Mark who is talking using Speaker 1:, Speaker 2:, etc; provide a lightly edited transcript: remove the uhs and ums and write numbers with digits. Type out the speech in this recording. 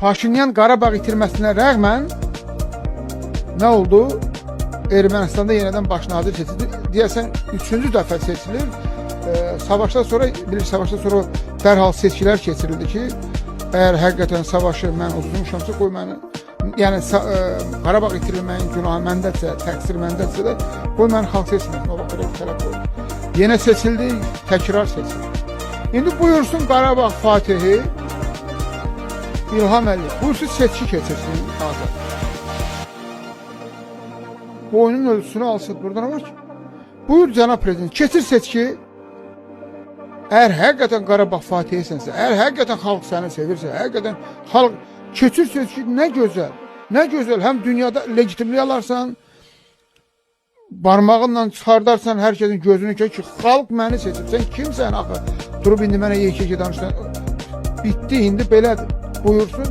Speaker 1: Paşinyan Qarabağ itirməsinə rəğmən nə oldu? Ermənistanda yeniden baş nazir seçildi. Deyəsən 3-cü dəfə seçilir. Savaşdan sonra, savaşdan sonra dərhal seçkilər keçirildi ki, eğer həqiqətən savaşı mən uduzmuşamsa, qoy məni, yəni Qarabağ itirilməyin günahı məndədirsə, təqsir məndədirsə də, qoy məni xalq seçməsin. O vaxt belə bir tələb qoydu. Yenə seçildi, təkrar seçildi. İndi buyursun Qarabağ Fatihi İlham Əliyev, buyursun seçki keçirsin hazır. Boynun ölçüsünü alsın. Burada ne var ki? Buyur Cənab Prezident, keçir seçki. Eğer həqiqətən Qarabağ Fatihiyəsənsə, eğer həqiqətən xalq səni sevirsə, həqiqətən xalq keçir seçki, nə gözəl. Nə gözəl, həm dünyada legitimliyi alarsan, barmağınla çıxardarsan hər kəsin gözünü ki, xalq məni seçib. Sən kimsən axı? Durub indi mənə yekə danışsan. Bitti, indi belədir. Buyursun.